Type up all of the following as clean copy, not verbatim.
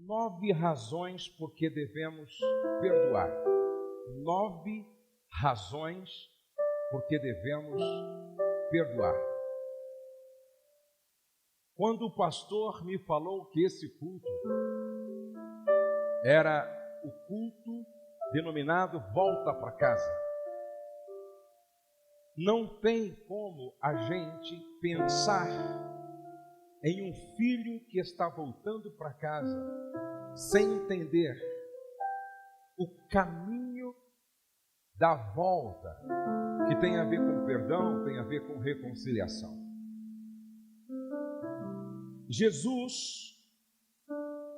9 razões por que devemos perdoar. 9 razões por que devemos perdoar. Quando o pastor me falou que esse culto era o culto denominado Volta para Casa, não tem como a gente pensar em um filho que está voltando para casa sem entender o caminho da volta, que tem a ver com perdão, tem a ver com reconciliação. Jesus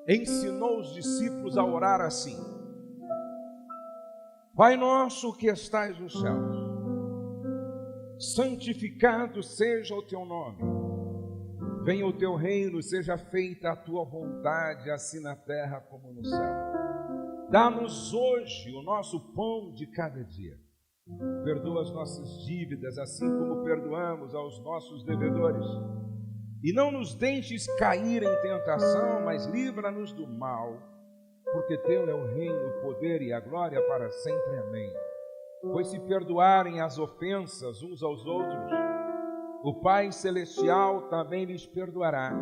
ensinou os discípulos a orar assim: Pai nosso que estais nos céus, santificado seja o teu nome, venha o teu reino, seja feita a tua vontade, assim na terra como no céu. Dá-nos hoje o nosso pão de cada dia. Perdoa as nossas dívidas, assim como perdoamos aos nossos devedores. E não nos deixes cair em tentação, mas livra-nos do mal, porque teu é o reino, o poder e a glória para sempre. Amém. Pois se perdoarem as ofensas uns aos outros, o Pai Celestial também lhes perdoará.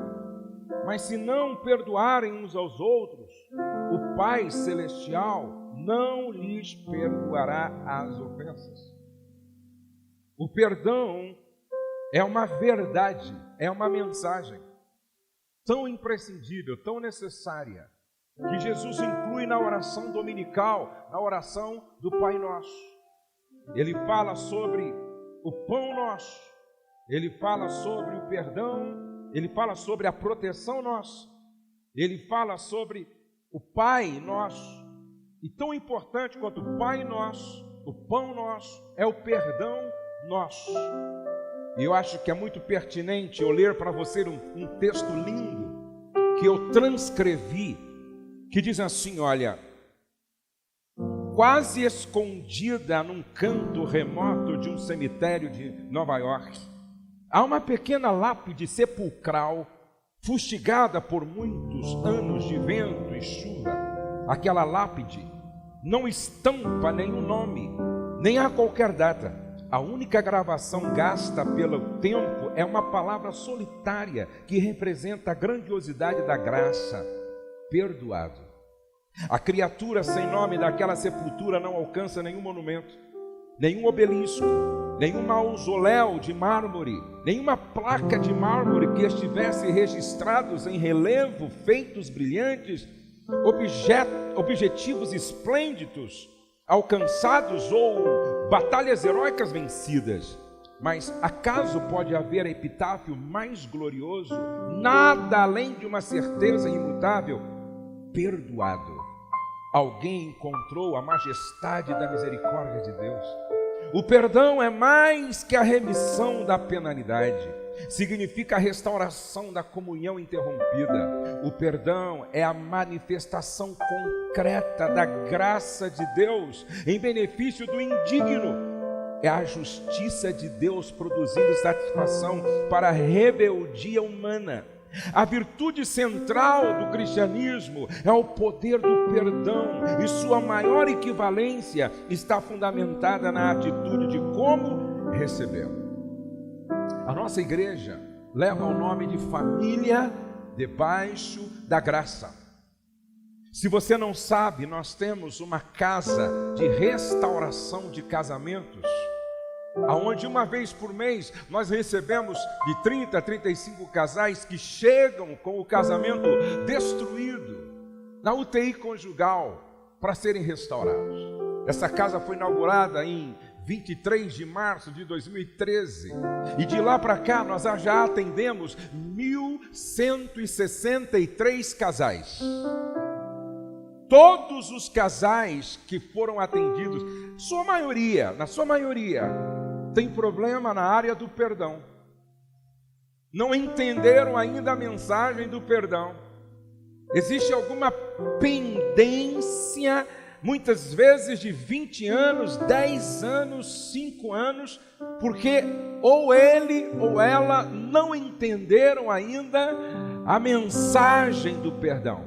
Mas se não perdoarem uns aos outros, o Pai Celestial não lhes perdoará as ofensas. O perdão é uma verdade, é uma mensagem tão imprescindível, tão necessária, que Jesus inclui na oração dominical, na oração do Pai Nosso. Ele fala sobre o pão nosso, ele fala sobre o perdão, ele fala sobre a proteção nossa, ele fala sobre o Pai Nosso. E tão importante quanto o Pai Nosso, o pão nosso, é o perdão nosso. E eu acho que é muito pertinente eu ler para você um texto lindo que eu transcrevi, que diz assim, olha: quase escondida num canto remoto de um cemitério de Nova York, há uma pequena lápide sepulcral, fustigada por muitos anos de vento e chuva. Aquela lápide não estampa nenhum nome, nem há qualquer data. A única gravação gasta pelo tempo é uma palavra solitária que representa a grandiosidade da graça: perdoado. A criatura sem nome daquela sepultura não alcança nenhum monumento, nenhum obelisco, nenhum mausoléu de mármore, nenhuma placa de mármore que estivesse registrados em relevo, feitos brilhantes, objetivos esplêndidos alcançados ou batalhas heróicas vencidas. Mas acaso pode haver epitáfio mais glorioso? Nada além de uma certeza imutável: perdoado. Alguém encontrou a majestade da misericórdia de Deus. O perdão é mais que a remissão da penalidade, significa a restauração da comunhão interrompida. O perdão é a manifestação concreta da graça de Deus em benefício do indigno. É a justiça de Deus produzindo satisfação para a rebeldia humana. A virtude central do cristianismo é o poder do perdão, e sua maior equivalência está fundamentada na atitude de como recebê-lo. A nossa igreja leva o nome de Família Debaixo da Graça. Se você não sabe, nós temos uma casa de restauração de casamentos, aonde uma vez por mês nós recebemos de 30 a 35 casais que chegam com o casamento destruído na UTI conjugal para serem restaurados. Essa casa foi inaugurada em 23 de março de 2013, e de lá para cá nós já atendemos 1.163 casais. Todos os casais que foram atendidos, na sua maioria, tem problema na área do perdão. Não entenderam ainda a mensagem do perdão. Existe alguma pendência, muitas vezes de 20 anos, 10 anos, 5 anos, porque ou ele ou ela não entenderam ainda a mensagem do perdão.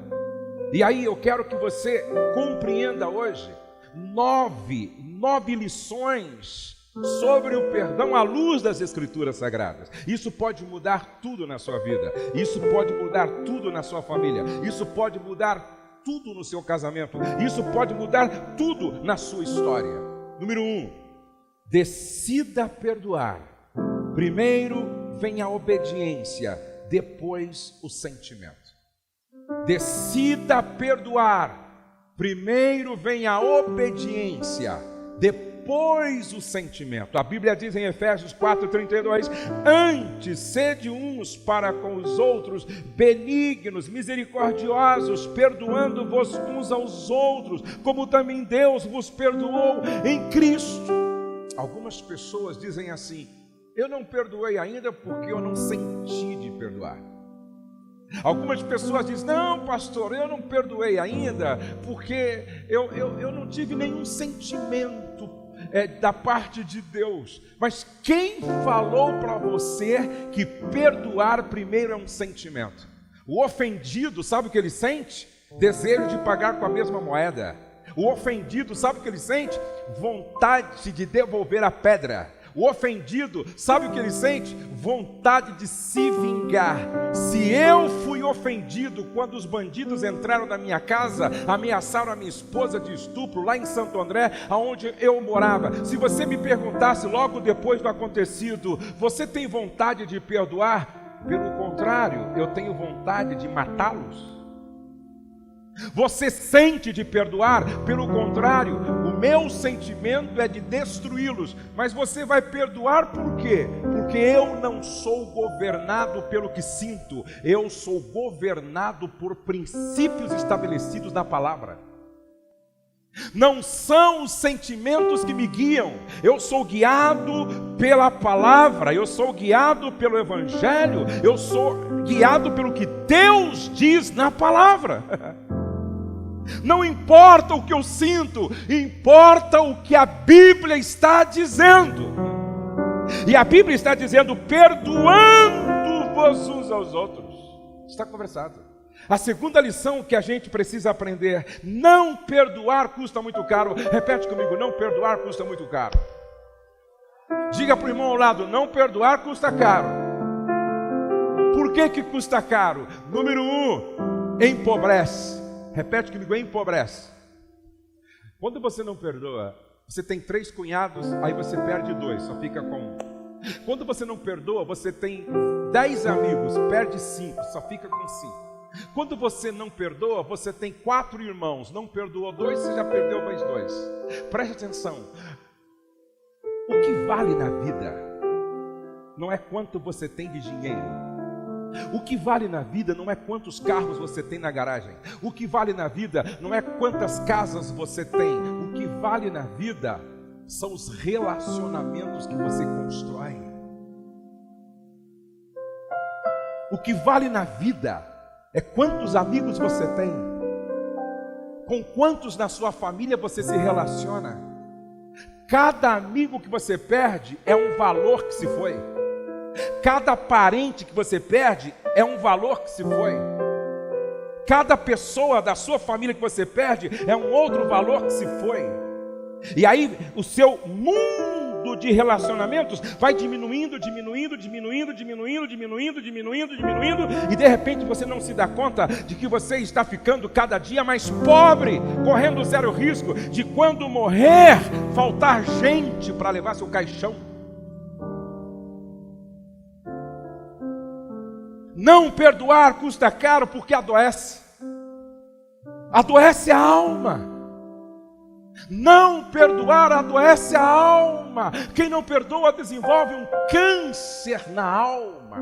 E aí eu quero que você compreenda hoje 9 lições sobre o perdão à luz das Escrituras Sagradas. Isso pode mudar tudo na sua vida, isso pode mudar tudo na sua família, isso pode mudar tudo no seu casamento, isso pode mudar tudo na sua história. Número 1, decida perdoar. Primeiro vem a obediência, depois o sentimento. Decida perdoar. Primeiro vem a obediência, depois o sentimento. A Bíblia diz em Efésios 4:32: antes sede uns para com os outros benignos, misericordiosos, perdoando-vos uns aos outros, como também Deus vos perdoou em Cristo. Algumas pessoas dizem assim: eu não perdoei ainda porque eu não senti de perdoar. Algumas pessoas dizem: não, pastor, eu não perdoei ainda porque eu não tive nenhum sentimento da parte de Deus. Mas quem falou para você que perdoar primeiro é um sentimento? O ofendido, sabe o que ele sente? Desejo de pagar com a mesma moeda. O ofendido, sabe o que ele sente? Vontade de devolver a pedra. O ofendido, sabe o que ele sente? Vontade de se vingar. Se eu fui ofendido quando os bandidos entraram na minha casa, ameaçaram a minha esposa de estupro lá em Santo André, aonde eu morava, se você me perguntasse logo depois do acontecido, você tem vontade de perdoar? Pelo contrário, eu tenho vontade de matá-los. Você sente de perdoar? Pelo contrário, o meu sentimento é de destruí-los. Mas você vai perdoar por quê? Porque eu não sou governado pelo que sinto, eu sou governado por princípios estabelecidos na palavra. Não são os sentimentos que me guiam, eu sou guiado pela palavra, eu sou guiado pelo Evangelho, eu sou guiado pelo que Deus diz na palavra. Não importa o que eu sinto, importa o que a Bíblia está dizendo. E a Bíblia está dizendo: perdoando-vos uns aos outros. Está conversado. A segunda lição que a gente precisa aprender: não perdoar custa muito caro. Repete comigo: não perdoar custa muito caro. Diga para o irmão ao lado: não perdoar custa caro. Por que custa caro? Número 1, empobrece. Repete comigo: empobrece. Quando você não perdoa, você tem 3 cunhados, aí você perde 2, só fica com 1. Quando você não perdoa, você tem 10 amigos, perde 5, só fica com 5. Quando você não perdoa, você tem 4 irmãos, não perdoou 2, você já perdeu mais 2. Preste atenção. O que vale na vida não é quanto você tem de dinheiro. O que vale na vida não é quantos carros você tem na garagem. O que vale na vida não é quantas casas você tem. O que vale na vida são os relacionamentos que você constrói. O que vale na vida é quantos amigos você tem, com quantos na sua família você se relaciona. Cada amigo que você perde é um valor que se foi. Cada parente que você perde é um valor que se foi. Cada pessoa da sua família que você perde é um outro valor que se foi. E aí o seu mundo de relacionamentos vai diminuindo, e de repente você não se dá conta de que você está ficando cada dia mais pobre, correndo sério risco de, quando morrer, faltar gente para levar seu caixão. Não perdoar custa caro porque adoece. Adoece a alma. Não perdoar adoece a alma. Quem não perdoa desenvolve um câncer na alma.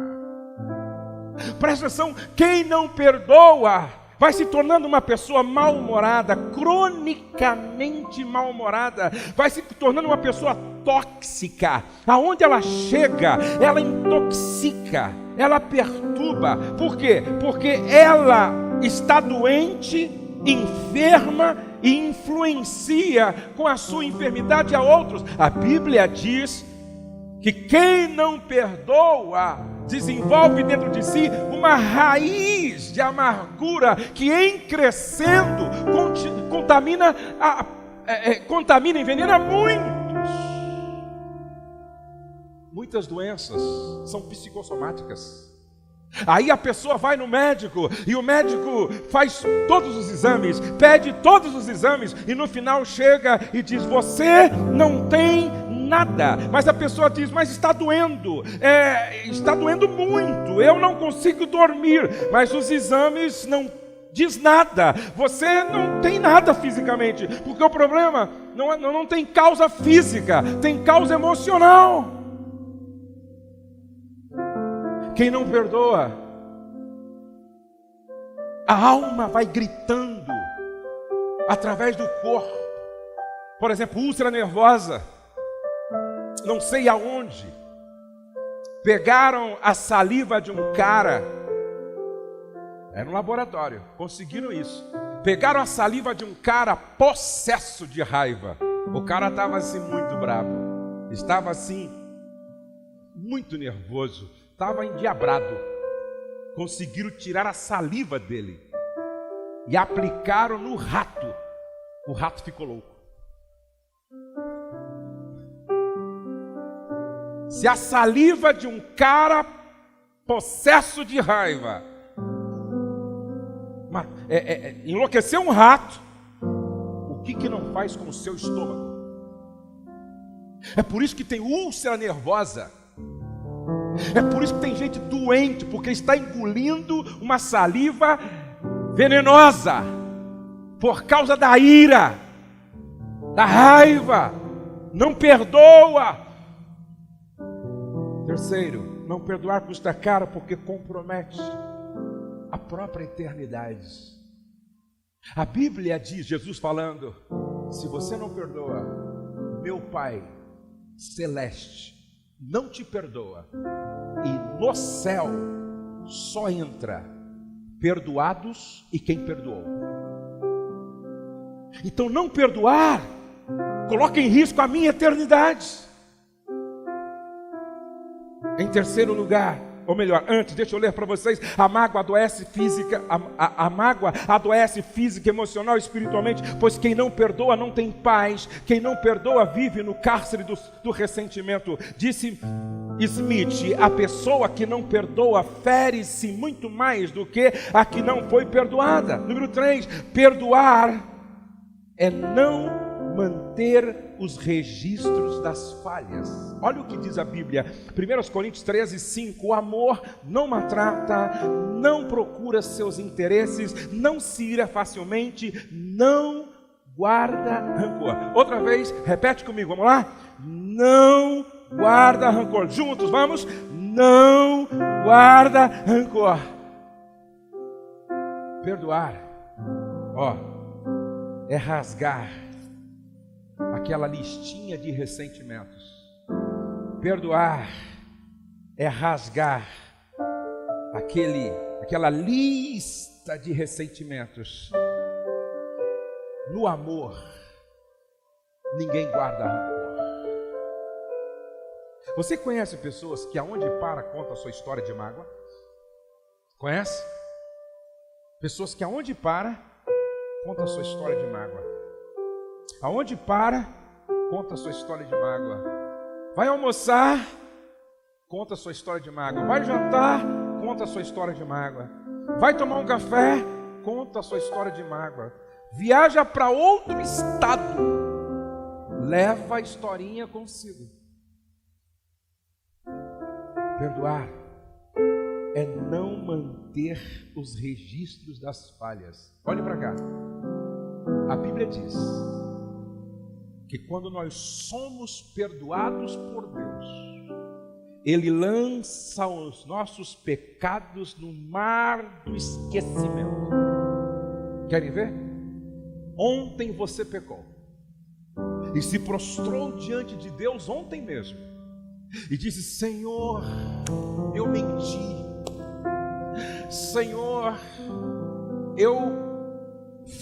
Presta atenção, quem não perdoa vai se tornando uma pessoa mal-humorada, cronicamente mal-humorada, vai se tornando uma pessoa tóxica. Aonde ela chega, ela intoxica, ela perturba. Por quê? Porque ela está doente, enferma e influencia com a sua enfermidade a outros. A Bíblia diz que quem não perdoa desenvolve dentro de si uma raiz de amargura que, em crescendo, contamina, contamina e envenena muitas doenças são psicossomáticas. Aí a pessoa vai no médico e o médico faz todos os exames, pede todos os exames e no final chega e diz: você não tem nada. Mas a pessoa diz: mas está doendo, está doendo muito, eu não consigo dormir. Mas os exames não diz nada, você não tem nada fisicamente, porque o problema não tem causa física, tem causa emocional. Quem não perdoa, a alma vai gritando através do corpo. Por exemplo, úlcera nervosa, não sei aonde, pegaram a saliva de um cara, era um laboratório, conseguiram isso. Pegaram a saliva de um cara possesso de raiva. O cara estava assim muito bravo, estava assim muito nervoso, estava endiabrado. Conseguiram tirar a saliva dele e aplicaram no rato. O rato ficou louco. Se a saliva de um cara possesso de raiva enlouqueceu um rato, o que não faz com o seu estômago? É por isso que tem úlcera nervosa. É por isso que tem gente doente, porque está engolindo uma saliva venenosa, por causa da ira, da raiva, não perdoa. Terceiro, não perdoar custa caro, porque compromete a própria eternidade. A Bíblia diz, Jesus falando: se você não perdoa, meu Pai Celeste não te perdoa, e no céu só entra perdoados e quem perdoou. Então não perdoar coloca em risco a minha eternidade. Em terceiro lugar, ou melhor, antes, deixa eu ler para vocês: a mágoa adoece física, a mágoa adoece física, emocional e espiritualmente, pois quem não perdoa não tem paz, quem não perdoa vive no cárcere do ressentimento. Disse Smith: a pessoa que não perdoa fere-se muito mais do que a que não foi perdoada. Número 3, perdoar é não manter os registros das falhas. Olha o que diz a Bíblia, 1 Coríntios 13:5: o amor não maltrata, não procura seus interesses, não se ira facilmente, não guarda rancor. Outra vez, repete comigo, vamos lá? Não guarda rancor. Juntos, vamos? Não guarda rancor. Perdoar, é rasgar aquela listinha de ressentimentos. Perdoar é rasgar aquela lista de ressentimentos. No amor, ninguém guarda rancor. Você conhece pessoas que aonde para conta a sua história de mágoa? Conhece? Pessoas que aonde para conta a sua história de mágoa. Aonde para, conta a sua história de mágoa. Vai almoçar, conta a sua história de mágoa. Vai jantar, conta a sua história de mágoa. Vai tomar um café, conta a sua história de mágoa. Viaja para outro estado, leva a historinha consigo. Perdoar é não manter os registros das falhas. Olhe para cá. A Bíblia diz que quando nós somos perdoados por Deus, Ele lança os nossos pecados no mar do esquecimento. Querem ver? Ontem você pecou e se prostrou diante de Deus ontem mesmo e disse: Senhor, eu menti. Senhor, eu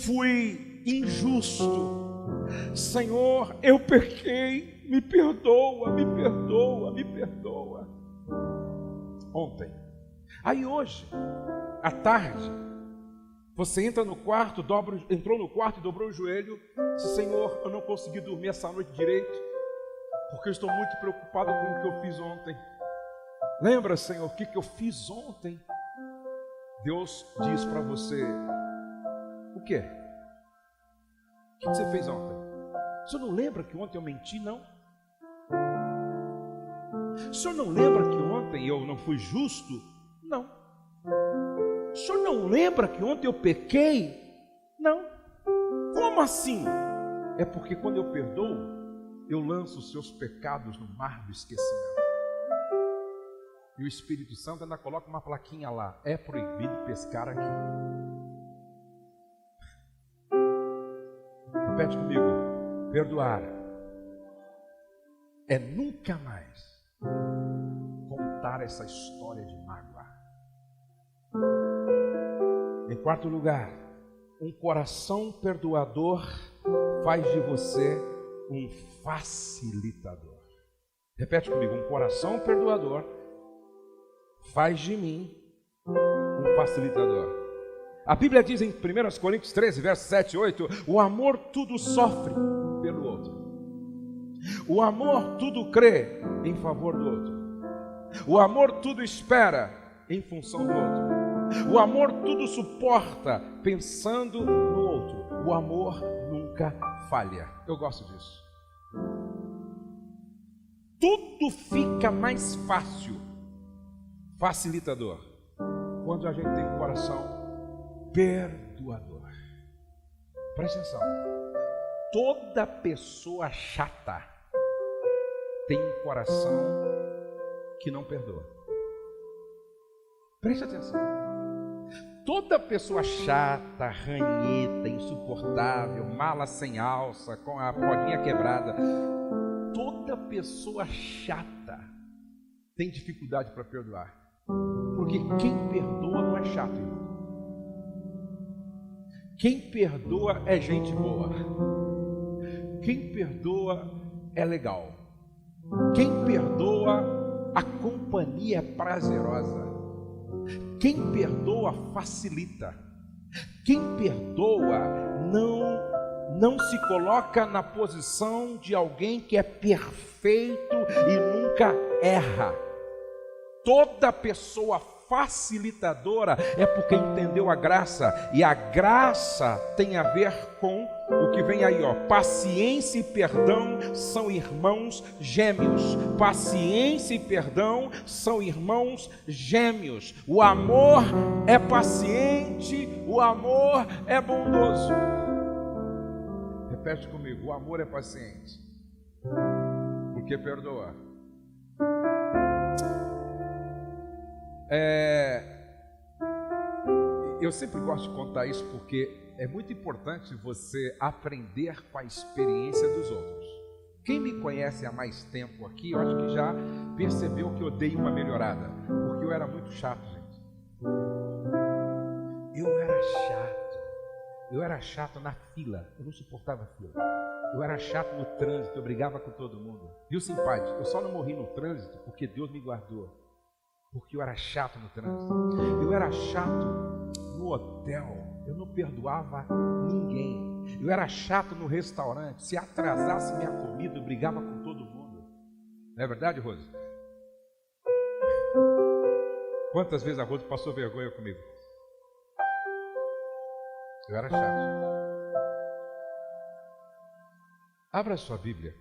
fui injusto. Senhor, eu pequei, me perdoa, me perdoa, me perdoa. Ontem. Aí hoje, à tarde, você entrou no quarto e dobrou o joelho, disse: Senhor, eu não consegui dormir essa noite direito, porque eu estou muito preocupado com o que eu fiz ontem. Lembra, Senhor, o que eu fiz ontem? Deus diz para você: o quê? O que você fez ontem? O senhor não lembra que ontem eu menti, não? O senhor não lembra que ontem eu não fui justo? Não. O senhor não lembra que ontem eu pequei? Não. Como assim? É porque quando eu perdoo, eu lanço os seus pecados no mar do esquecimento. E o Espírito Santo ainda coloca uma plaquinha lá: é proibido pescar aqui. Repete comigo: perdoar é nunca mais contar essa história de mágoa. Em quarto lugar, um coração perdoador faz de você um facilitador. Repete comigo: um coração perdoador faz de mim um facilitador. A Bíblia diz em 1 Coríntios 13, versos 7 e 8: o amor tudo sofre pelo outro. O amor tudo crê em favor do outro. O amor tudo espera em função do outro. O amor tudo suporta pensando no outro. O amor nunca falha. Eu gosto disso. Tudo fica mais fácil, facilitador, quando a gente tem um coração perdoador. Presta atenção. Toda pessoa chata tem um coração que não perdoa. Presta atenção. Toda pessoa chata, ranheta, insuportável, mala sem alça, com a rodinha quebrada, toda pessoa chata tem dificuldade para perdoar. Porque quem perdoa não é chato, irmão. Quem perdoa é gente boa. Quem perdoa é legal. Quem perdoa, a companhia é prazerosa. Quem perdoa facilita. Quem perdoa não se coloca na posição de alguém que é perfeito e nunca erra. Toda pessoa facilitadora é porque entendeu a graça, e a graça tem a ver com o que vem aí, ó. Paciência e perdão são irmãos gêmeos. Paciência e perdão são irmãos gêmeos. O amor é paciente, o amor é bondoso. Repete comigo: o amor é paciente, porque perdoa. Eu sempre gosto de contar isso porque é muito importante você aprender com a experiência dos outros. Quem me conhece há mais tempo aqui, eu acho que já percebeu que eu dei uma melhorada, porque eu era muito chato, gente. Eu era chato na fila, eu não suportava fila. Eu era chato no trânsito, eu brigava com todo mundo. Viu, simpático? Eu só não morri no trânsito porque Deus me guardou. Porque eu era chato no trânsito. Eu era chato no hotel. Eu não perdoava ninguém. Eu era chato no restaurante. Se atrasasse minha comida, eu brigava com todo mundo. Não é verdade, Rose? Quantas vezes a Rose passou vergonha comigo? Eu era chato. Abra a sua Bíblia.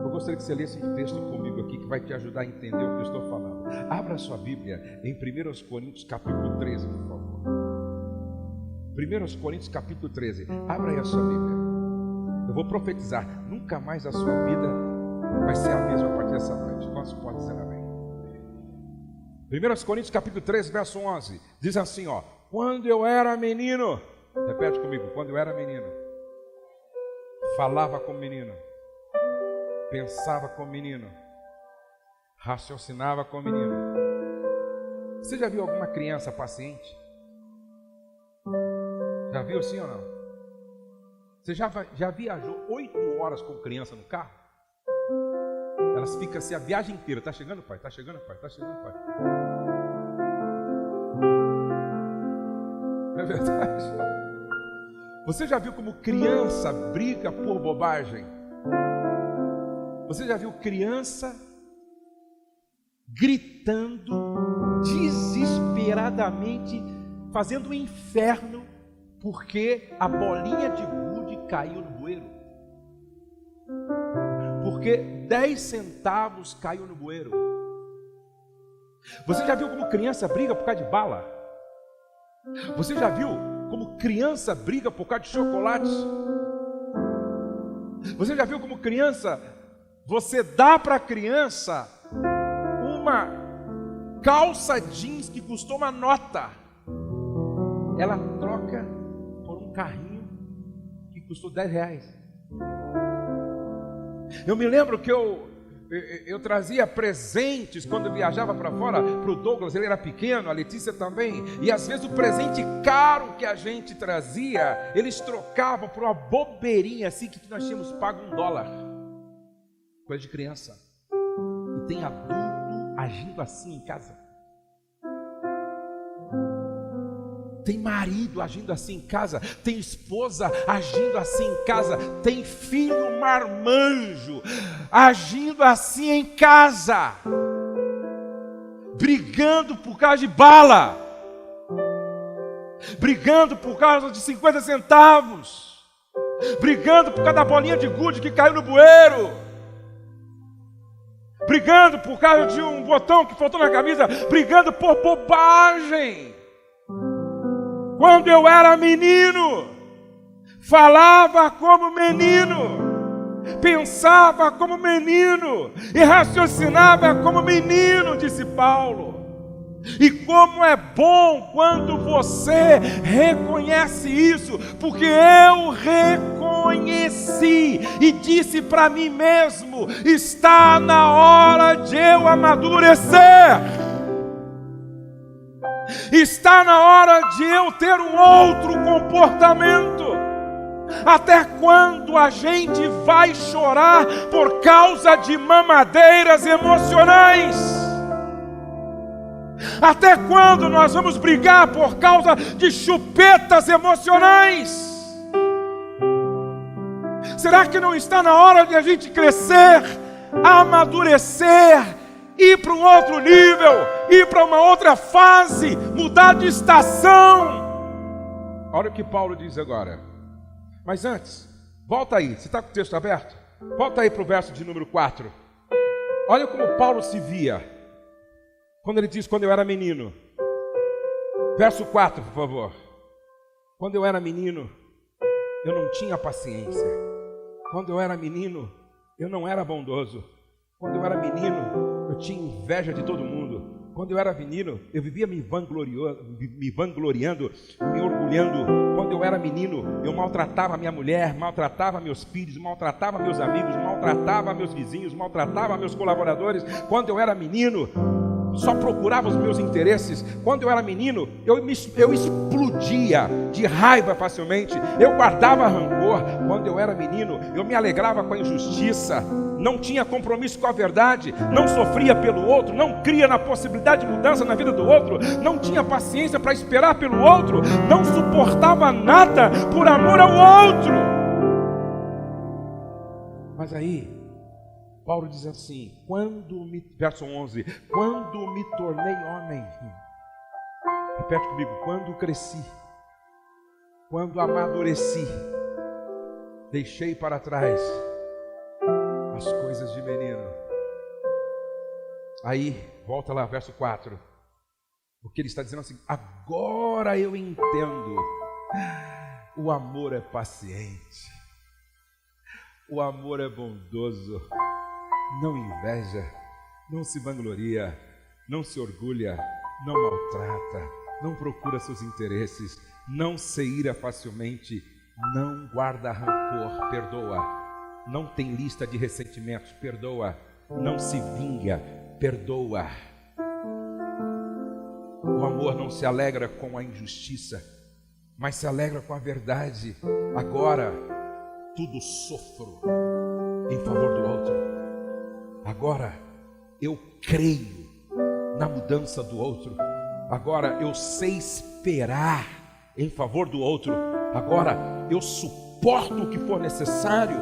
Eu gostaria que você lesse um texto comigo aqui que vai te ajudar a entender o que eu estou falando. Abra a sua Bíblia em 1 Coríntios capítulo 13, por favor. 1 Coríntios capítulo 13. Abra aí a sua Bíblia. Eu vou profetizar. Nunca mais a sua vida vai ser a mesma a partir dessa noite. Quantos podem dizer amém? 1 Coríntios capítulo 13, verso 11. Diz assim, ó: quando eu era menino, repete comigo: quando eu era menino, falava como menino, pensava como menino, raciocinava como menino. Você já viu alguma criança paciente? Já viu, sim ou não? Você já viajou 8 horas com criança no carro? Elas ficam assim a viagem inteira. Tá chegando, pai? Tá chegando, pai? Tá chegando, pai? Não é verdade? Você já viu como criança briga por bobagem? Você já viu criança gritando desesperadamente, fazendo um inferno porque a bolinha de gude caiu no bueiro? Porque 10 centavos caiu no bueiro. Você já viu como criança briga por causa de bala? Você já viu como criança briga por causa de chocolates? Você já viu como criança, você dá para a criança uma calça jeans que custou uma nota, ela troca por um carrinho que custou 10 reais. Eu me lembro que eu trazia presentes quando viajava para fora para o Douglas, ele era pequeno, a Letícia também, e às vezes o presente caro que a gente trazia, eles trocavam por uma bobeirinha assim que nós tínhamos pago $1, coisa de criança. E tem adulto agindo assim em casa, tem marido agindo assim em casa, tem esposa agindo assim em casa, tem filho marmanjo agindo assim em casa, brigando por causa de bala, brigando por causa de 50 centavos, brigando por causa da bolinha de gude que caiu no bueiro, brigando por causa de um botão que faltou na camisa, brigando por bobagem. Quando eu era menino, falava como menino, pensava como menino e raciocinava como menino, disse Paulo. E como é bom quando você reconhece isso, porque eu reconheci e disse para mim mesmo: está na hora de eu amadurecer. Está na hora de eu ter um outro comportamento. Até quando a gente vai chorar por causa de mamadeiras emocionais? Até quando nós vamos brigar por causa de chupetas emocionais? Será que não está na hora de a gente crescer, amadurecer, ir para um outro nível, ir para uma outra fase, mudar de estação? Olha o que Paulo diz agora. Mas antes, volta aí, você está com o texto aberto? Volta aí para o verso de número 4. Olha como Paulo se via quando ele diz: quando eu era menino. Verso 4, por favor. Quando eu era menino, eu não tinha paciência. Quando eu era menino, eu não era bondoso. Quando eu era menino, eu tinha inveja de todo mundo. Quando eu era menino, eu vivia me vangloriando, me orgulhando. Quando eu era menino, eu maltratava minha mulher, maltratava meus filhos, maltratava meus amigos, maltratava meus vizinhos, maltratava meus colaboradores. Quando eu era menino, só procurava os meus interesses. Quando eu era menino, eu explodia de raiva facilmente, eu guardava rancor. Quando eu era menino, eu me alegrava com a injustiça, não tinha compromisso com a verdade, não sofria pelo outro, não cria na possibilidade de mudança na vida do outro, não tinha paciência para esperar pelo outro, não suportava nada por amor ao outro. Mas aí Paulo diz assim: verso 11, quando me tornei homem, repete comigo, quando cresci, quando amadureci, deixei para trás as coisas de menino. Aí, volta lá, verso 4, porque ele está dizendo assim: agora eu entendo, o amor é paciente, o amor é bondoso, não inveja, não se vangloria, não se orgulha, não maltrata, não procura seus interesses, não se ira facilmente, não guarda rancor, perdoa, não tem lista de ressentimentos, perdoa, não se vinga, perdoa. O amor não se alegra com a injustiça, mas se alegra com a verdade. Agora tudo sofro em favor do outro. Agora eu creio na mudança do outro. Agora eu sei esperar em favor do outro. Agora eu suporto o que for necessário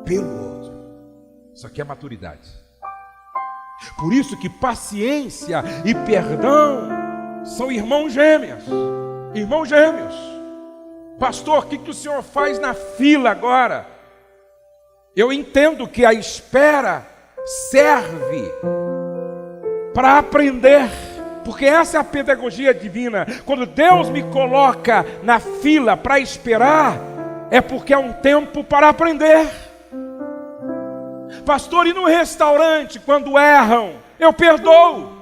pelo outro. Isso aqui é maturidade. Por isso que paciência e perdão são irmãos gêmeos. Irmãos gêmeos. Pastor, o que o senhor faz na fila agora? Eu entendo que a espera serve para aprender, porque essa é a pedagogia divina. Quando Deus me coloca na fila para esperar, é porque é um tempo para aprender. Pastor, e no restaurante, quando erram, eu perdoo.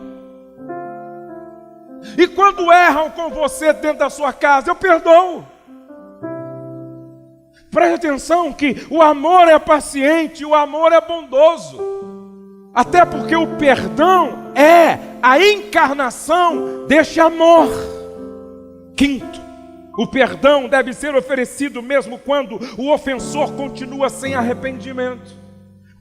E quando erram com você dentro da sua casa, eu perdoo. Preste atenção que o amor é paciente, o amor é bondoso. Até porque o perdão é a encarnação deste amor. Quinto, o perdão deve ser oferecido mesmo quando o ofensor continua sem arrependimento.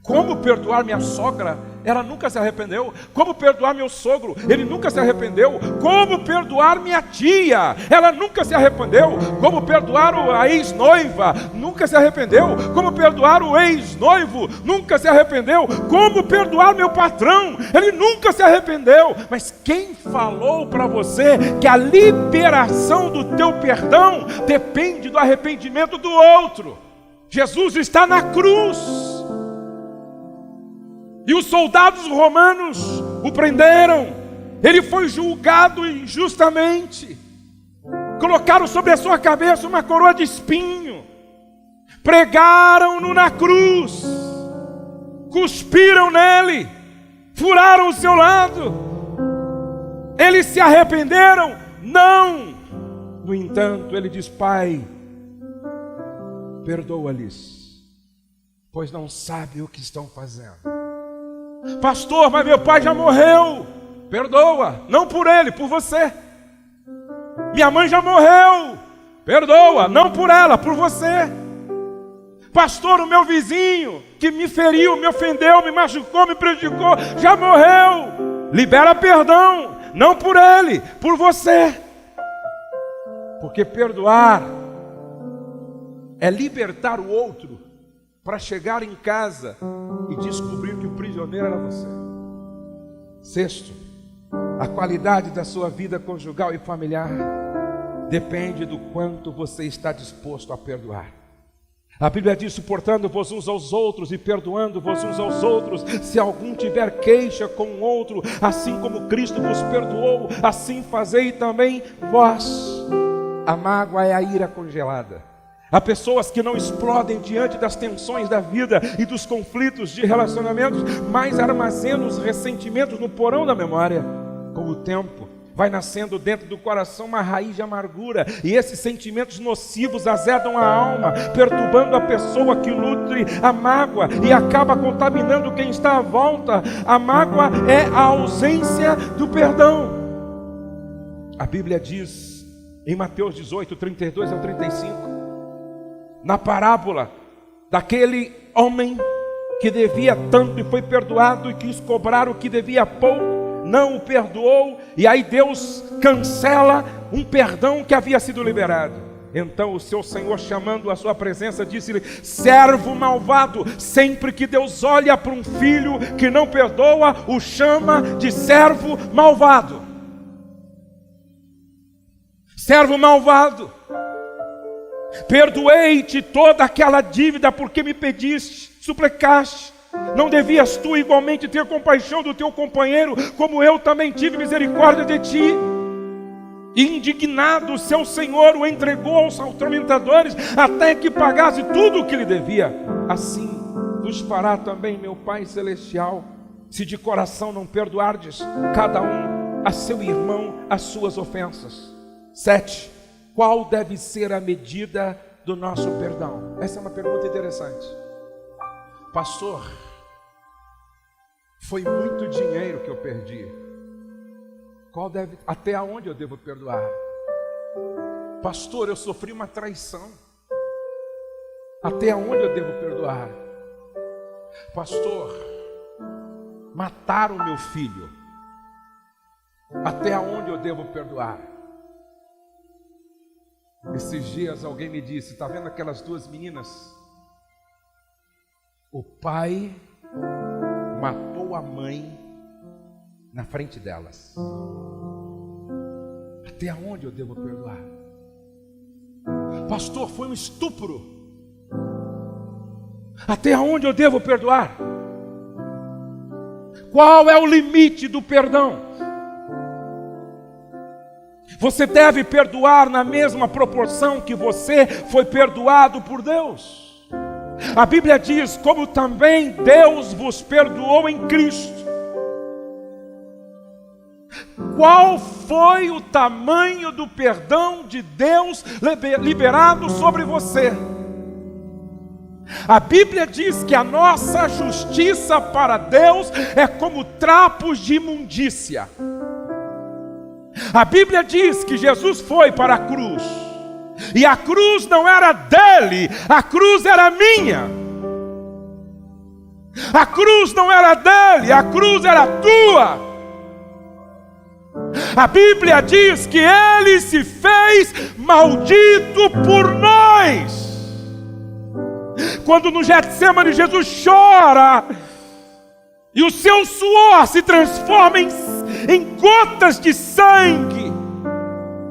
Como perdoar minha sogra? Ela nunca se arrependeu. Como perdoar meu sogro? Ele nunca se arrependeu. Como perdoar minha tia? Ela nunca se arrependeu. Como perdoar a ex-noiva? Nunca se arrependeu. Como perdoar o ex-noivo? Nunca se arrependeu. Como perdoar meu patrão? Ele nunca se arrependeu. Mas quem falou para você que a liberação do teu perdão depende do arrependimento do outro? Jesus está na cruz. E os soldados romanos o prenderam. Ele foi julgado injustamente. Colocaram sobre a sua cabeça uma coroa de espinho. Pregaram-no na cruz. Cuspiram nele. Furaram o seu lado. Eles se arrependeram? Não. No entanto, ele diz: Pai, perdoa-lhes, pois não sabem o que estão fazendo. Pastor, mas meu pai já morreu. Perdoa, não por ele, por você. Minha mãe já morreu. Perdoa, não por ela, por você. Pastor, o meu vizinho que me feriu, me ofendeu, me machucou, me prejudicou, já morreu. Libera perdão, não por ele, por você. Porque perdoar é libertar o outro para chegar em casa e descobrir que o prisioneiro era você. Sexto, a qualidade da sua vida conjugal e familiar depende do quanto você está disposto a perdoar. A Bíblia diz: suportando-vos uns aos outros e perdoando-vos uns aos outros, se algum tiver queixa com o outro, assim como Cristo vos perdoou, assim fazei também vós. A mágoa é a ira congelada. Há pessoas que não explodem diante das tensões da vida e dos conflitos de relacionamentos, mas armazenam os ressentimentos no porão da memória. Com o tempo, vai nascendo dentro do coração uma raiz de amargura, e esses sentimentos nocivos azedam a alma, perturbando a pessoa que nutre a mágoa e acaba contaminando quem está à volta. A mágoa é a ausência do perdão. A Bíblia diz em Mateus 18, 32 ao 35, na parábola daquele homem que devia tanto e foi perdoado e quis cobrar o que devia pouco, não o perdoou, e aí Deus cancela um perdão que havia sido liberado. Então o seu Senhor, chamando a sua presença, disse-lhe: servo malvado. Sempre que Deus olha para um filho que não perdoa, o chama de servo malvado. Servo malvado. Perdoei-te toda aquela dívida porque me pediste, suplicaste. Não devias tu igualmente ter compaixão do teu companheiro, como eu também tive misericórdia de ti? Indignado, o seu senhor o entregou aos atormentadores, até que pagasse tudo o que lhe devia. Assim vos fará também meu Pai Celestial, se de coração não perdoardes cada um a seu irmão as suas ofensas. 7. Qual deve ser a medida do nosso perdão? Essa é uma pergunta interessante. Pastor, foi muito dinheiro que eu perdi. Até onde eu devo perdoar? Pastor, eu sofri uma traição. Até onde eu devo perdoar? Pastor, mataram o meu filho. Até onde eu devo perdoar? Esses dias alguém me disse, está vendo aquelas duas meninas? O pai matou a mãe na frente delas. Até onde eu devo perdoar? Pastor, foi um estupro. Até onde eu devo perdoar? Qual é o limite do perdão? Você deve perdoar na mesma proporção que você foi perdoado por Deus. A Bíblia diz, como também Deus vos perdoou em Cristo. Qual foi o tamanho do perdão de Deus liberado sobre você? A Bíblia diz que a nossa justiça para Deus é como trapos de imundícia. A Bíblia diz que Jesus foi para a cruz, e a cruz não era dele, a cruz era minha. A cruz não era dele, a cruz era tua. A Bíblia diz que ele se fez maldito por nós. Quando no Getsemane Jesus chora, e o seu suor se transforma em gotas de sangue,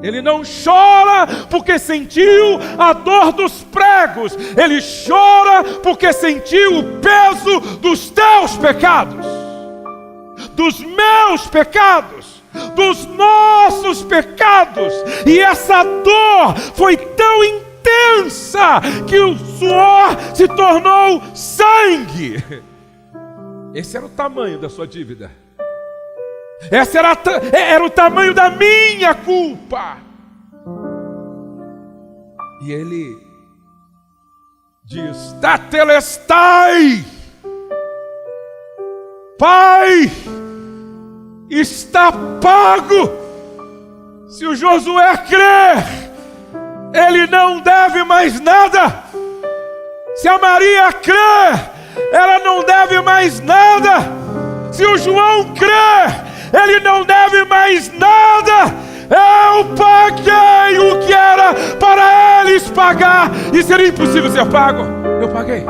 ele não chora porque sentiu a dor dos pregos, ele chora porque sentiu o peso dos teus pecados, dos meus pecados, dos nossos pecados. E essa dor foi tão intensa que o suor se tornou sangue. Esse era o tamanho da sua dívida. Esse era o tamanho da minha culpa. E ele diz: Tetelestai, Pai, está pago. Se o Josué crer, ele não deve mais nada. Se a Maria crer, ela não deve mais nada. Se o João crer, ele não deve mais nada. Eu paguei o que era para eles pagar, e seria impossível ser pago. Eu paguei.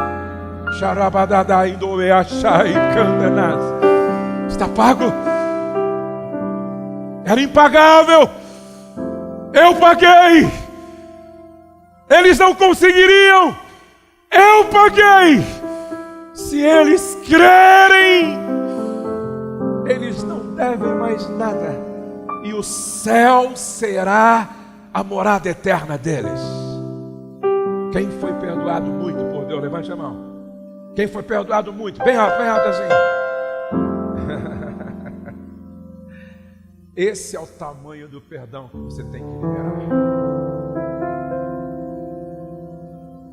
Está pago. Era impagável. Eu paguei. Eles não conseguiriam. Eu paguei. Se eles crerem, eles não devem mais nada, e o céu será a morada eterna deles. Quem foi perdoado muito por Deus, levante a mão. Quem foi perdoado muito, bem alto assim. Esse é o tamanho do perdão que você tem que liberar.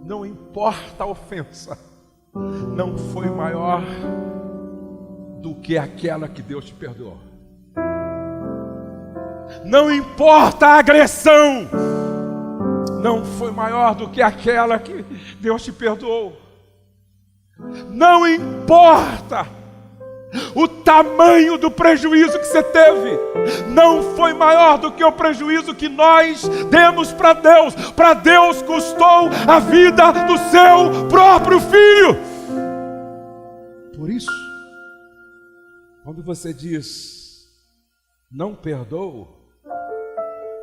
Não importa a ofensa, não foi maior do que aquela que Deus te perdoou. Não importa a agressão, não foi maior do que aquela que Deus te perdoou. Não importa o tamanho do prejuízo que você teve, não foi maior do que o prejuízo que nós demos para Deus. Para Deus custou a vida do seu próprio filho. Por isso, quando você diz não perdoo,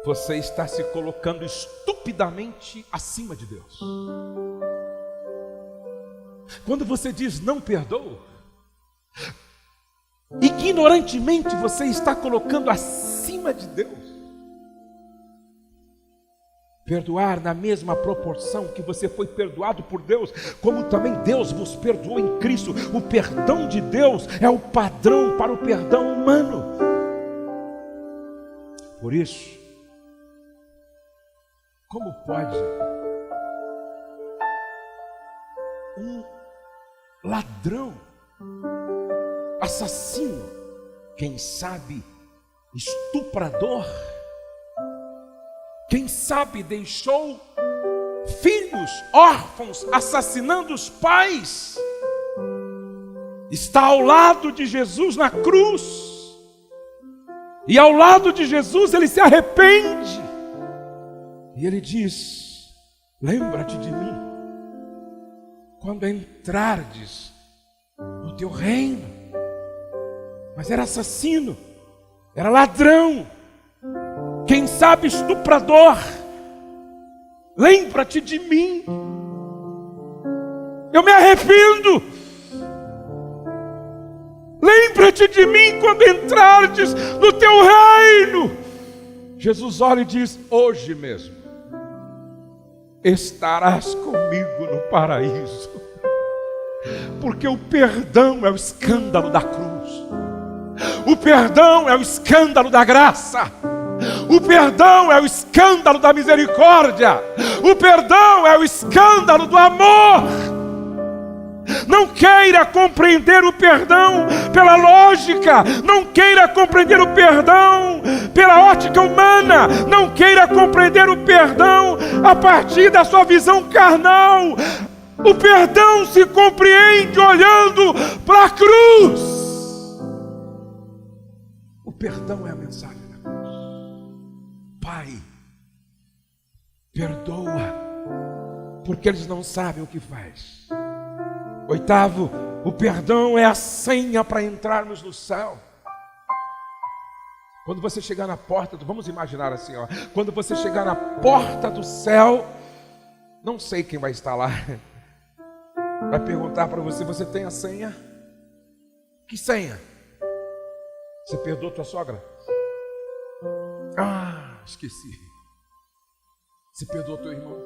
você está se colocando estupidamente acima de Deus. Quando você diz não perdoo, ignorantemente você está colocando acima de Deus. Perdoar na mesma proporção que você foi perdoado por Deus, como também Deus vos perdoou em Cristo. O perdão de Deus é o padrão para o perdão humano. Por isso, como pode um ladrão, assassino, quem sabe estuprador, quem sabe deixou filhos órfãos assassinando os pais, está ao lado de Jesus na cruz, e ao lado de Jesus ele se arrepende, e ele diz: lembra-te de mim quando entrardes no teu reino. Mas era assassino, era ladrão, quem sabe estuprador. Lembra-te de mim, eu me arrependo. Lembra-te de mim quando entrardes no teu reino. Jesus olha e diz: hoje mesmo estarás comigo no paraíso. Porque o perdão é o escândalo da cruz, o perdão é o escândalo da graça, o perdão é o escândalo da misericórdia, o perdão é o escândalo do amor. Não queira compreender o perdão pela lógica, não queira compreender o perdão pela ótica humana, não queira compreender o perdão a partir da sua visão carnal. O perdão se compreende olhando para a cruz. O perdão é a mensagem da cruz. Pai, perdoa, porque eles não sabem o que faz. Oitavo, o perdão é a senha para entrarmos no céu. Quando você chegar na porta, vamos imaginar assim, ó, quando você chegar na porta do céu, não sei quem vai estar lá, vai perguntar para você: você tem a senha? Que senha? Você perdoou tua sogra? Ah, esqueci. Você perdoou teu irmão?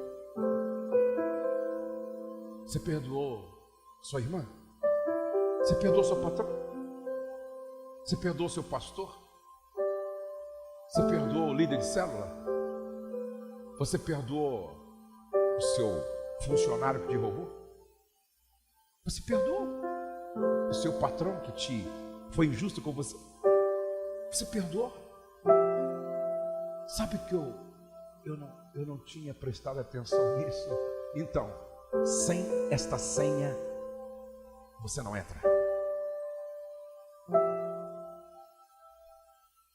Você perdoou sua irmã? Você perdoou seu patrão? Você perdoou seu pastor? Você perdoou o líder de célula? Você perdoou o seu funcionário que te roubou? Você perdoou o seu patrão que foi injusto com você? Você perdoou? Sabe que eu não tinha prestado atenção nisso? Então, sem esta senha, você não entra.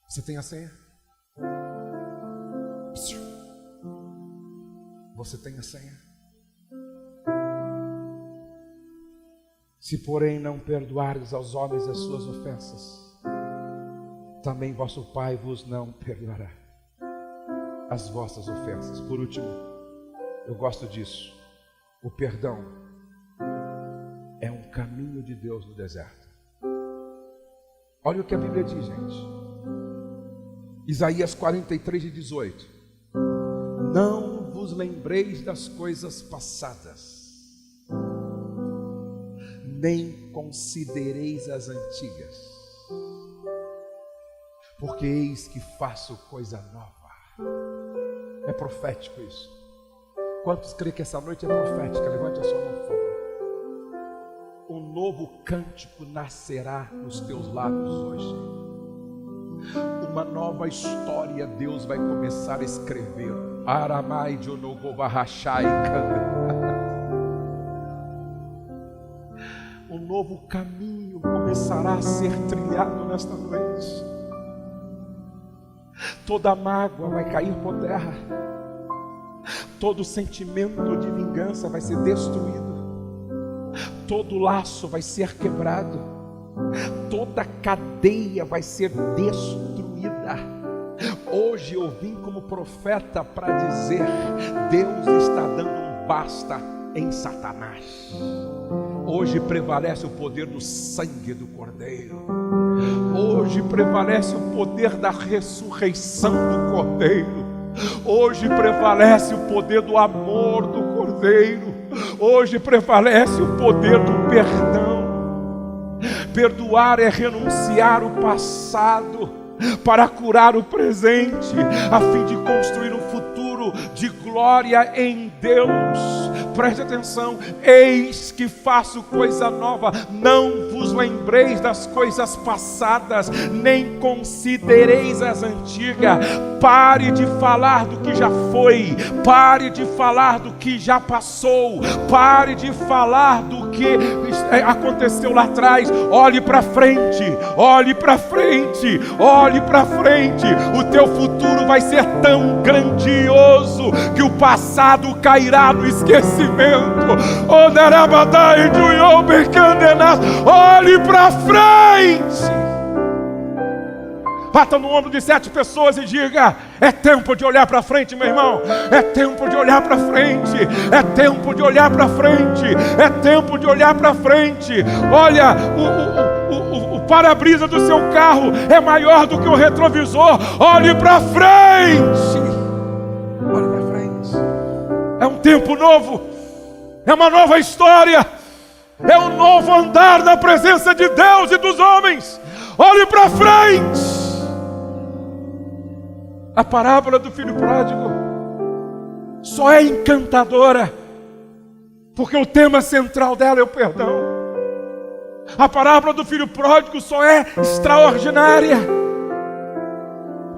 Você tem a senha? Você tem a senha? Se porém não perdoardes aos homens as suas ofensas, também vosso Pai vos não perdoará as vossas ofensas. Por último, eu gosto disso. O perdão é um caminho de Deus no deserto. Olha o que a Bíblia diz, gente. Isaías 43:18. Não vos lembreis das coisas passadas, nem considereis as antigas, porque eis que faço coisa nova. É profético isso. Quantos creem que essa noite é profética? Levante a sua mão, por favor. Um novo cântico nascerá nos teus lábios hoje. Uma nova história Deus vai começar a escrever. Aramai de Onogobarachai. Um novo caminho começará a ser trilhado nesta noite. Toda mágoa vai cair por terra. Todo sentimento de vingança vai ser destruído. Todo laço vai ser quebrado. Toda cadeia vai ser destruída. Hoje eu vim como profeta para dizer: Deus está dando um basta em Satanás. Hoje prevalece o poder do sangue do Cordeiro. Hoje prevalece o poder da ressurreição do Cordeiro. Hoje prevalece o poder do amor do Cordeiro. Hoje prevalece o poder do perdão. Perdoar é renunciar o passado para curar o presente, a fim de construir um futuro futuro de glória em Deus. Preste atenção: eis que faço coisa nova, não vos lembreis das coisas passadas, nem considereis as antigas. Pare de falar do que já foi, pare de falar do que já passou, pare de falar do que aconteceu lá atrás. Olhe para frente, olhe para frente, olhe para frente. O teu futuro vai ser tão grandioso que o passado cairá no esquecimento. Olhe para frente. Bata no ombro de 7 pessoas e diga: é tempo de olhar para frente, meu irmão. É tempo de olhar para frente. É tempo de olhar para frente. É tempo de olhar para frente. Olha, o para-brisa do seu carro é maior do que o retrovisor. Olhe para frente. Olhe para frente. É um tempo novo. É uma nova história. É um novo andar na presença de Deus e dos homens. Olhe para frente. A parábola do filho pródigo só é encantadora porque o tema central dela é o perdão. A parábola do filho pródigo só é extraordinária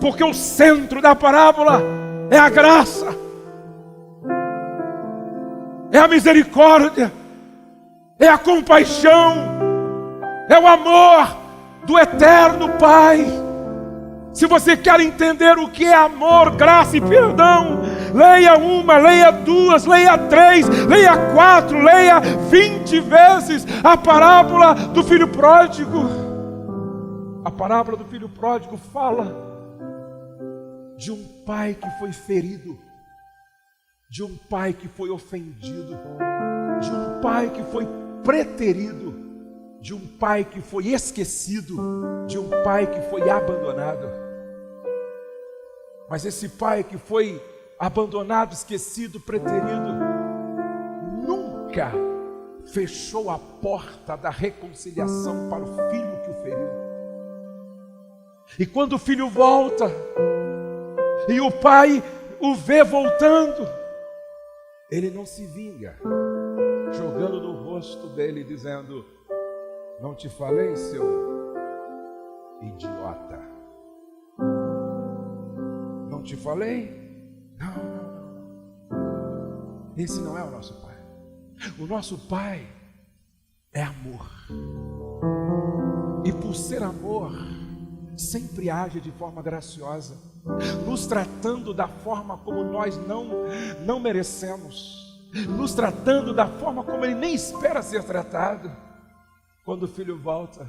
porque o centro da parábola é a graça, é a misericórdia, é a compaixão, é o amor do eterno Pai. Se você quer entender o que é amor, graça e perdão, leia 1, leia 2, leia 3, leia 4, leia 20 vezes a parábola do filho pródigo. A parábola do filho pródigo fala de um pai que foi ferido, de um pai que foi ofendido, de um pai que foi preterido, de um pai que foi esquecido, de um pai que foi abandonado. Mas esse pai que foi abandonado, esquecido, preterido, nunca fechou a porta da reconciliação para o filho que o feriu. E quando o filho volta, e o pai o vê voltando, ele não se vinga, jogando no rosto dele, dizendo: não te falei, seu idiota? Não te falei? Não. Esse não é o nosso pai. O nosso pai é amor. E por ser amor, sempre age de forma graciosa, nos tratando da forma como nós não merecemos, nos tratando da forma como ele nem espera ser tratado. Quando o filho volta,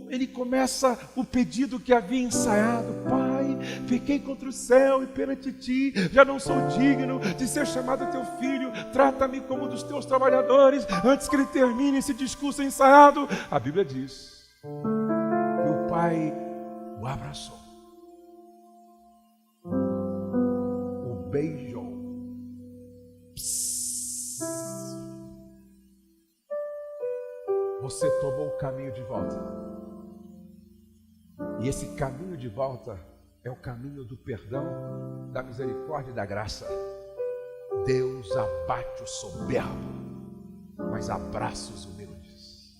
ele começa o pedido que havia ensaiado: Pai, pequei contra o céu e perante ti, já não sou digno de ser chamado teu filho, trata-me como dos teus trabalhadores. Antes que ele termine esse discurso ensaiado, a Bíblia diz que o pai o abraçou, o beijou. Você tomou o caminho de volta. E esse caminho de volta é o caminho do perdão, da misericórdia e da graça. Deus abate o soberbo, mas abraça os humildes.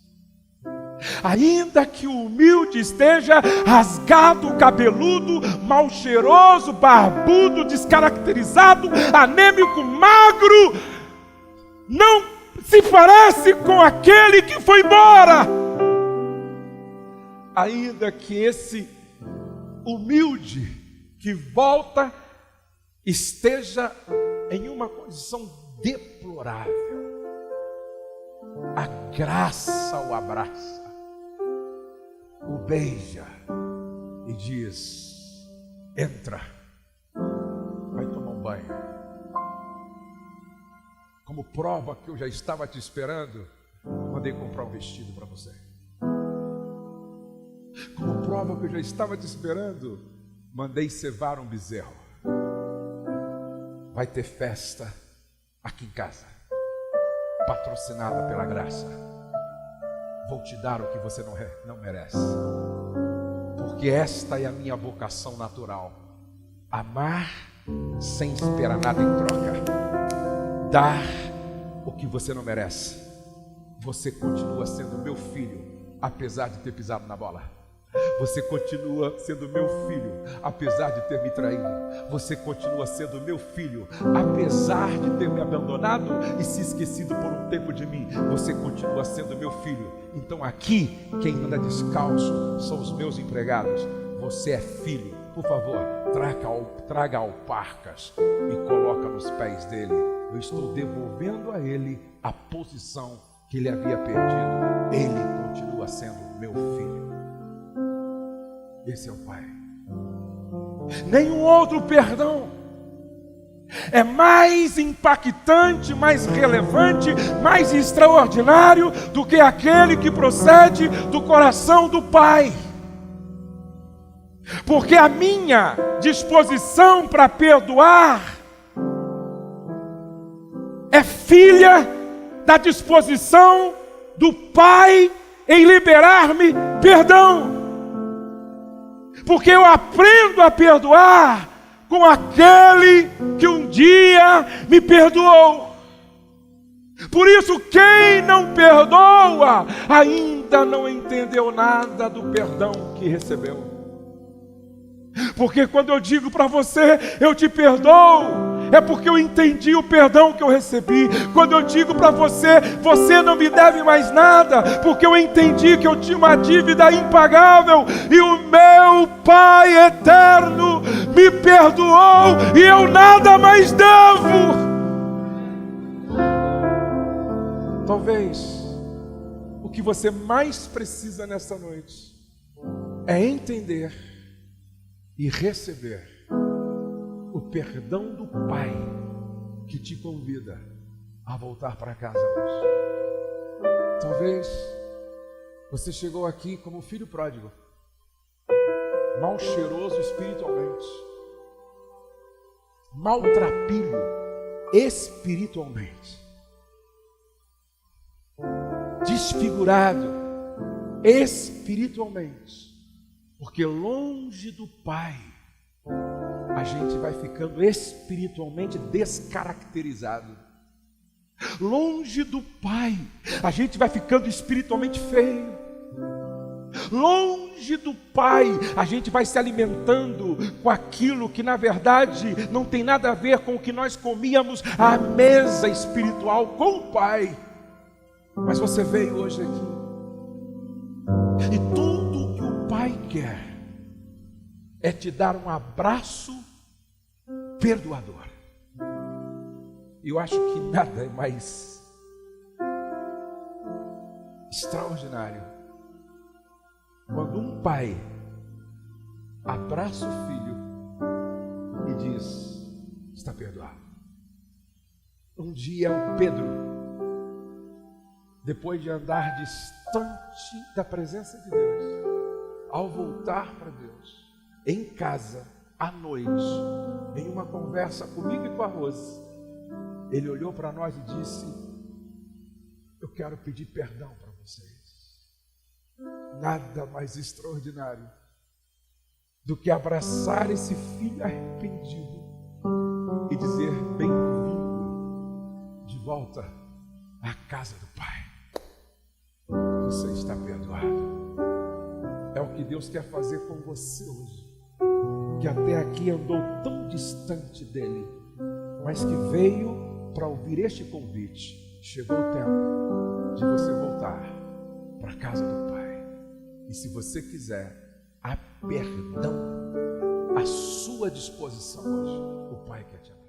Ainda que o humilde esteja rasgado, cabeludo, mal cheiroso, barbudo, descaracterizado, anêmico, magro, não se parece com aquele que foi embora. Ainda que esse humilde que volta esteja em uma condição deplorável, a graça o abraça, o beija e diz: entra, vai tomar um banho. Como prova que eu já estava te esperando, mandei comprar um vestido para você. Como prova que eu já estava te esperando, mandei cevar um bezerro. Vai ter festa aqui em casa, patrocinada pela graça. Vou te dar o que você não merece, porque porque esta é a minha vocação natural: amar sem esperar nada em troca, dar o que você não merece. Você continua sendo meu filho, apesar de ter pisado na bola. Você continua sendo meu filho, apesar de ter me traído. Você continua sendo meu filho, apesar de ter me abandonado e se esquecido por um tempo de mim. Você continua sendo meu filho. Então aqui, quem anda descalço são os meus empregados. Você é filho. Por favor, traga alparcas e coloca nos pés dele. Eu estou devolvendo a ele a posição que ele havia perdido. Ele continua sendo meu filho. Esse é o Pai. Nenhum outro perdão é mais impactante, mais relevante, mais extraordinário do que aquele que procede do coração do Pai. Porque a minha disposição para perdoar é filha da disposição do Pai em liberar-me perdão. Porque eu aprendo a perdoar com aquele que um dia me perdoou. Por isso, quem não perdoa ainda não entendeu nada do perdão que recebeu. Porque quando eu digo para você, eu te perdoo, é porque eu entendi o perdão que eu recebi. Quando eu digo para você, você não me deve mais nada, porque eu entendi que eu tinha uma dívida impagável e o meu Pai eterno me perdoou e eu nada mais devo. Talvez o que você mais precisa nessa noite é entender e receber o perdão do Pai que te convida a voltar para casa hoje. Talvez você chegou aqui como filho pródigo, mal cheiroso espiritualmente, maltrapilho espiritualmente, desfigurado espiritualmente, porque longe do Pai a gente vai ficando espiritualmente descaracterizado. Longe do Pai a gente vai ficando espiritualmente feio. Longe do Pai a gente vai se alimentando com aquilo que na verdade não tem nada a ver com o que nós comíamos à mesa espiritual com o Pai. Mas você veio hoje aqui e tudo que o Pai quer é te dar um abraço perdoador. Eu acho que nada é mais extraordinário quando um pai abraça o filho e diz: está perdoado. Um dia o Pedro, depois de andar distante da presença de Deus, ao voltar para Deus, em casa, à noite, em uma conversa comigo e com a Rose, ele olhou para nós e disse: eu quero pedir perdão para vocês. Nada mais extraordinário do que abraçar esse filho arrependido e dizer: bem-vindo de volta à casa do Pai. Você está perdoado. É o que Deus quer fazer com você hoje, que até aqui andou tão distante dele, mas que veio para ouvir este convite. Chegou o tempo de você voltar para a casa do Pai. E se você quiser, há perdão à sua disposição hoje. O Pai quer te amar.